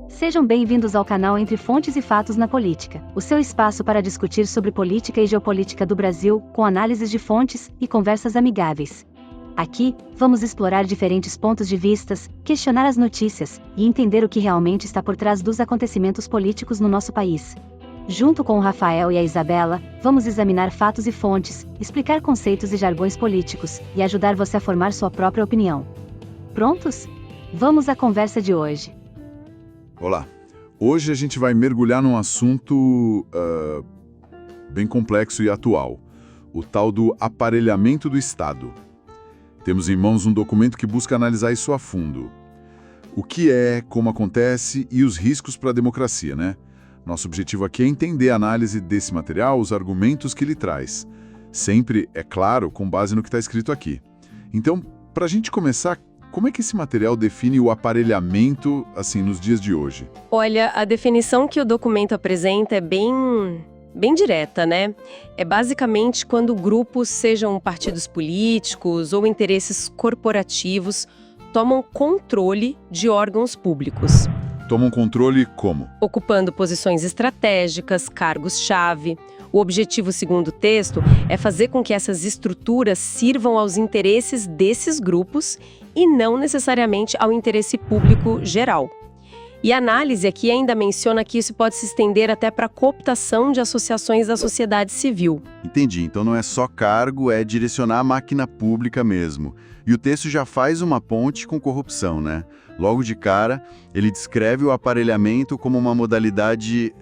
Sejam bem-vindos ao canal Entre Fontes e Fatos na Política, o seu espaço para discutir sobre política e geopolítica do Brasil, com análises de fontes e conversas amigáveis. Aqui, vamos explorar diferentes pontos de vistas, questionar as notícias e entender o que realmente está por trás dos acontecimentos políticos no nosso país. Junto com o Rafael e a Isabela, vamos examinar fatos e fontes, explicar conceitos e jargões políticos e ajudar você a formar sua própria opinião. Prontos? Vamos à conversa de hoje. Olá, hoje a gente vai mergulhar num assunto bem complexo e atual, o tal do aparelhamento do Estado. Temos em mãos um documento que busca analisar isso a fundo. O que é, como acontece e os riscos para a democracia, né? Nosso objetivo aqui é entender a análise desse material, os argumentos que ele traz. Sempre, é claro, com base no que está escrito aqui. Então, para a gente começar, como é que esse material define o aparelhamento, assim, nos dias de hoje? Olha, a definição que o documento apresenta é bem direta, né? É basicamente quando grupos, sejam partidos políticos ou interesses corporativos, tomam controle de órgãos públicos. Tomam controle como? Ocupando posições estratégicas, cargos-chave. O objetivo, segundo o texto, é fazer com que essas estruturas sirvam aos interesses desses grupos e não necessariamente ao interesse público geral. E a análise aqui ainda menciona que isso pode se estender até para a cooptação de associações da sociedade civil. Entendi, então não é só cargo, é direcionar a máquina pública mesmo. E o texto já faz uma ponte com corrupção, né? Logo de cara, ele descreve o aparelhamento como uma modalidade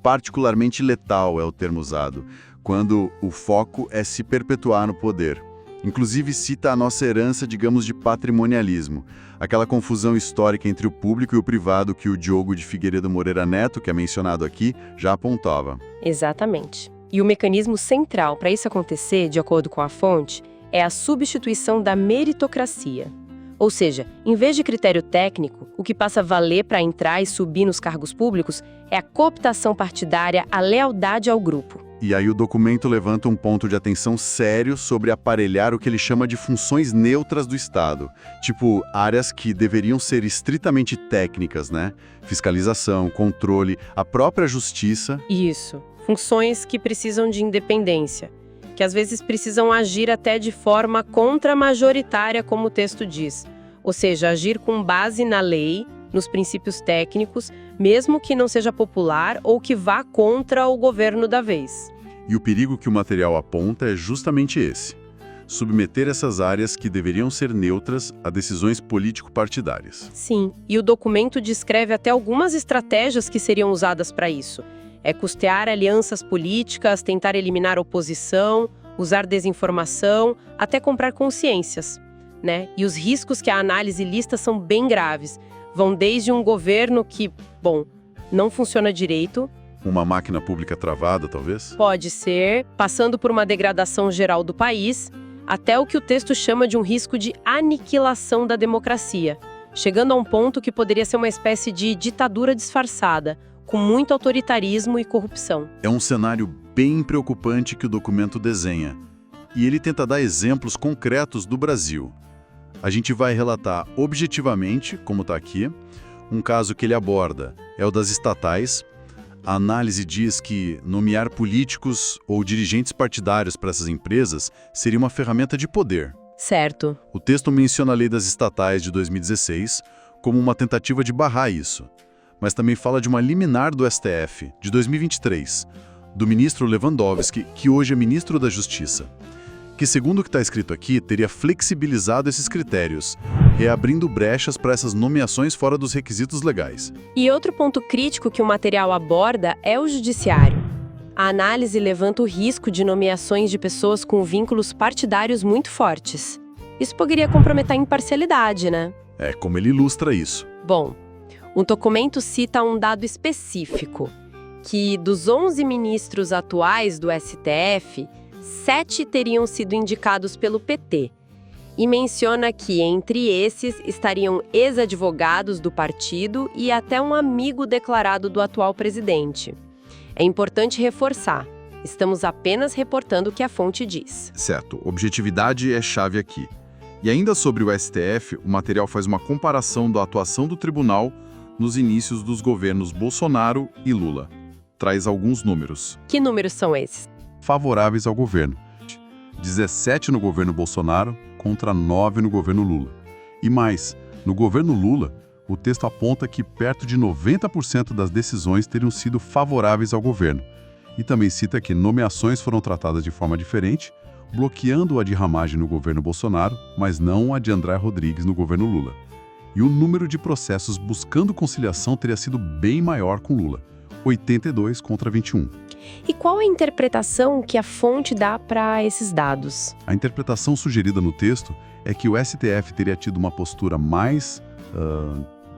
particularmente letal, é o termo usado, quando o foco é se perpetuar no poder. Inclusive cita a nossa herança, digamos, de patrimonialismo, aquela confusão histórica entre o público e o privado que o Diogo de Figueiredo Moreira Neto, que é mencionado aqui, já apontava. Exatamente. E o mecanismo central para isso acontecer, de acordo com a fonte, é a substituição da meritocracia. Ou seja, em vez de critério técnico, o que passa a valer para entrar e subir nos cargos públicos é a cooptação partidária, a lealdade ao grupo. E aí o documento levanta um ponto de atenção sério sobre aparelhar o que ele chama de funções neutras do Estado, tipo áreas que deveriam ser estritamente técnicas, né? Fiscalização, controle, a própria justiça. Isso, funções que precisam de independência, que às vezes precisam agir até de forma contramajoritária, como o texto diz. Ou seja, agir com base na lei, nos princípios técnicos, mesmo que não seja popular ou que vá contra o governo da vez. E o perigo que o material aponta é justamente esse: submeter essas áreas que deveriam ser neutras a decisões político-partidárias. Sim, e o documento descreve até algumas estratégias que seriam usadas para isso. É custear alianças políticas, tentar eliminar oposição, usar desinformação, até comprar consciências, né? E os riscos que a análise lista são bem graves. Vão desde um governo que, não funciona direito. Uma máquina pública travada, talvez? Pode ser, passando por uma degradação geral do país, até o que o texto chama de um risco de aniquilação da democracia, chegando a um ponto que poderia ser uma espécie de ditadura disfarçada, com muito autoritarismo e corrupção. É um cenário bem preocupante que o documento desenha. E ele tenta dar exemplos concretos do Brasil. A gente vai relatar objetivamente, como está aqui, um caso que ele aborda, é o das estatais. A análise diz que nomear políticos ou dirigentes partidários para essas empresas seria uma ferramenta de poder. Certo. O texto menciona a lei das estatais de 2016 como uma tentativa de barrar isso, mas também fala de uma liminar do STF, de 2023, do ministro Lewandowski, que hoje é ministro da Justiça, que, segundo o que está escrito aqui, teria flexibilizado esses critérios, reabrindo brechas para essas nomeações fora dos requisitos legais. E outro ponto crítico que o material aborda é o judiciário. A análise levanta o risco de nomeações de pessoas com vínculos partidários muito fortes. Isso poderia comprometer a imparcialidade, né? É, como ele ilustra isso. Bom, o documento cita um dado específico, que dos 11 ministros atuais do STF, 7 teriam sido indicados pelo PT. E menciona que entre esses estariam ex-advogados do partido e até um amigo declarado do atual presidente. É importante reforçar, estamos apenas reportando o que a fonte diz. Certo, objetividade é chave aqui. E ainda sobre o STF, o material faz uma comparação da atuação do tribunal nos inícios dos governos Bolsonaro e Lula. Traz alguns números. Que números são esses? Favoráveis ao governo. 17 no governo Bolsonaro contra 9 no governo Lula. E mais, no governo Lula, o texto aponta que perto de 90% das decisões teriam sido favoráveis ao governo. E também cita que nomeações foram tratadas de forma diferente, bloqueando a de Ramagem no governo Bolsonaro, mas não a de André Rodrigues no governo Lula. E o número de processos buscando conciliação teria sido bem maior com Lula, 82 contra 21. E qual a interpretação que a fonte dá para esses dados? A interpretação sugerida no texto é que o STF teria tido uma postura mais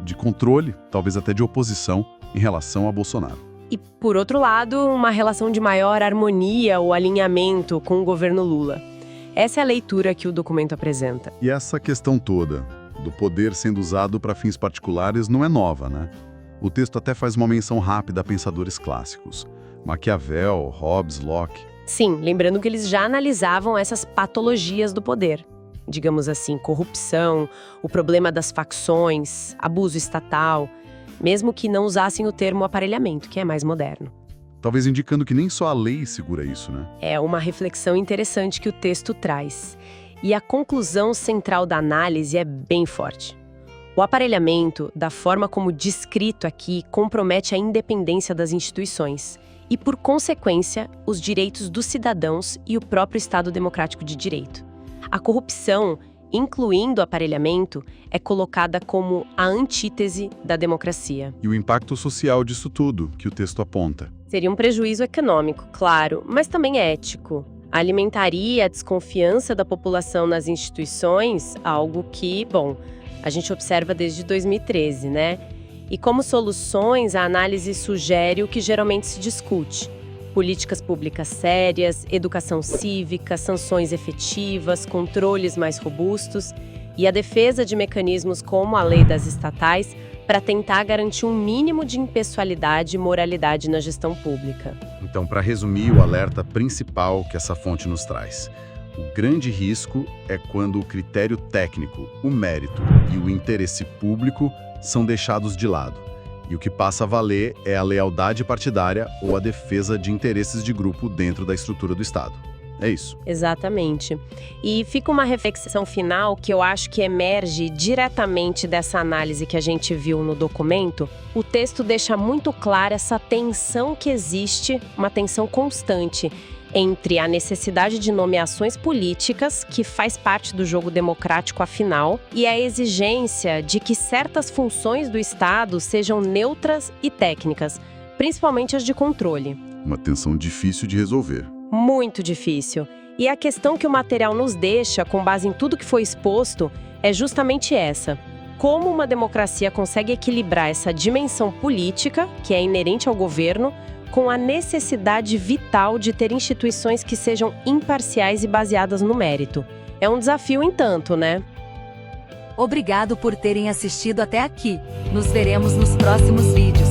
de controle, talvez até de oposição, em relação a Bolsonaro. E, por outro lado, uma relação de maior harmonia ou alinhamento com o governo Lula. Essa é a leitura que o documento apresenta. E essa questão toda do poder sendo usado para fins particulares não é nova, né? O texto até faz uma menção rápida a pensadores clássicos. Maquiavel, Hobbes, Locke. Sim, lembrando que eles já analisavam essas patologias do poder. Digamos assim, corrupção, o problema das facções, abuso estatal, mesmo que não usassem o termo aparelhamento, que é mais moderno. Talvez indicando que nem só a lei segura isso, né? É uma reflexão interessante que o texto traz. E a conclusão central da análise é bem forte. O aparelhamento, da forma como descrito aqui, compromete a independência das instituições e, por consequência, os direitos dos cidadãos e o próprio Estado Democrático de Direito. A corrupção, incluindo o aparelhamento, é colocada como a antítese da democracia. E o impacto social disso tudo, que o texto aponta. Seria um prejuízo econômico, claro, mas também ético. Alimentaria a desconfiança da população nas instituições, algo que, bom, a gente observa desde 2013, né? E como soluções, a análise sugere o que geralmente se discute: políticas públicas sérias, educação cívica, sanções efetivas, controles mais robustos e a defesa de mecanismos como a lei das estatais para tentar garantir um mínimo de impessoalidade e moralidade na gestão pública. Então, para resumir, o alerta principal que essa fonte nos traz: o grande risco é quando o critério técnico, o mérito e o interesse público são deixados de lado. E o que passa a valer é a lealdade partidária ou a defesa de interesses de grupo dentro da estrutura do Estado. É isso. Exatamente. E fica uma reflexão final que eu acho que emerge diretamente dessa análise que a gente viu no documento. O texto deixa muito clara essa tensão que existe, uma tensão constante, entre a necessidade de nomeações políticas, que faz parte do jogo democrático afinal, e a exigência de que certas funções do Estado sejam neutras e técnicas, principalmente as de controle. Uma tensão difícil de resolver. Muito difícil. E a questão que o material nos deixa, com base em tudo que foi exposto, é justamente essa: como uma democracia consegue equilibrar essa dimensão política, que é inerente ao governo, com a necessidade vital de ter instituições que sejam imparciais e baseadas no mérito. É um desafio, entanto, né? Obrigado por terem assistido até aqui. Nos veremos nos próximos vídeos.